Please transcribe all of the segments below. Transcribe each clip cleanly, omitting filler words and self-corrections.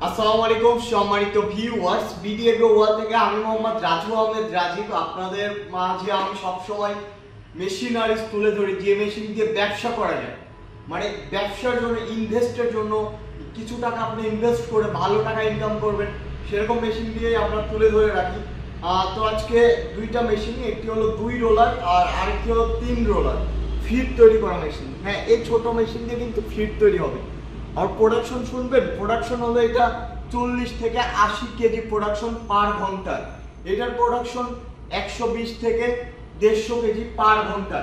আসসালামু আলাইকুম সম্মানিত ভিউয়ার্স, বিডি এগ্রো ওয়ার্ল্ড থেকে আমি মোহাম্মদ রাজু আহমেদ রাজীব আপনাদের মাঝে আমি সবসময় মেশিনারিজ তুলে ধরি যে মেশিন দিয়ে ব্যবসা করা যায়। মানে ব্যবসার জন্য ইনভেস্টের জন্য কিছু টাকা আপনি ইনভেস্ট করে ভালো টাকা ইনকাম করবেন, সেরকম মেশিন দিয়েই আমরা তুলে ধরে রাখি। তো আজকে দুইটা মেশিন, একটি হলো 2 রোলার আর আরেকটি হলো 3 রোলার ফিড তৈরি করা মেশিন। হ্যাঁ, এই ছোট মেশিন দিয়ে কিন্তু ফিড তৈরি হবে। আর প্রোডাকশন শুনবেন, প্রোডাকশন হলো এটা 40 থেকে 80 কেজি প্রোডাকশন পার ঘন্টা। এটার প্রোডাকশন 120 থেকে 150 কেজি পার ঘন্টা।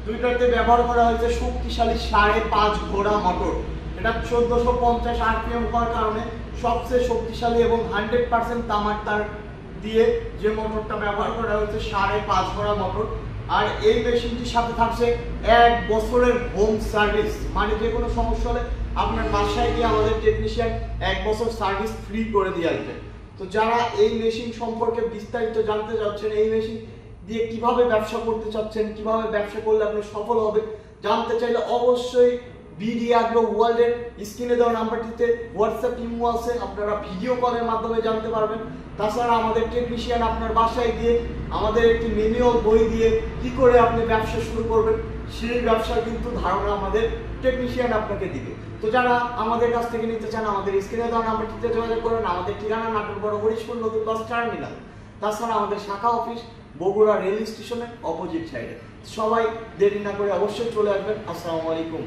দুইটাতে ব্যবহার করা হয়েছে শক্তিশালী 5.5 ঘোড়া মোটর। এটা 1450 আরপিএম হওয়ার কারণে সবচেয়ে শক্তিশালী এবং 100% তামার তার দিয়ে যে মোটরটা ব্যবহার করা হয়েছে 5.5 ঘোড়া মোটর। আর এই মেশিনটির সাথে থাকছে 1 বছরের হোম সার্ভিস, মানে যে কোনো সমস্যা হলে আপনার বাসায় গিয়ে আমাদের টেকনিশিয়ান 1 বছর সার্ভিস ফ্রি করে দিয়ে আসবে। তো যারা এই মেশিন সম্পর্কে বিস্তারিত জানতে চাচ্ছেন, এই মেশিন দিয়ে কিভাবে ব্যবসা করতে চাচ্ছেন, কিভাবে ব্যবসা করলে আপনি সফল হবে জানতে চাইলে অবশ্যই বিডি এগ্রো ওয়ার্ল্ডের স্ক্রিনে দেওয়া নাম্বারটিতে হোয়াটসঅ্যাপ ইমো আছে, আপনারা ভিডিও কলের মাধ্যমে জানতে পারবেন। তাছাড়া আমাদের টেকনিশিয়ান আপনার বাসায় গিয়ে আমাদের একটি ম্যানুয়াল বই দিয়ে কি করে আপনি ব্যবসা শুরু করবেন সেই ব্যবসার কিন্তু ধারণা আমাদের টেকনিশিয়ান আপনাকে দিবে। তো যারা আমাদের কাছ থেকে নিতে চান আমাদের স্ক্রিনে দেওয়া নাম্বারটিতে যোগাযোগ করুন। আমাদের ঠিকানা নাটোর বড় হরিশপুর নতুন বাস টার্মিনাল। তাছাড়া আমাদের শাখা অফিস বগুড়া রেল স্টেশনের অপোজিট সাইডে। সবাই দেরি না করে অবশ্যই চলে আসবেন। আসসালামু আলাইকুম।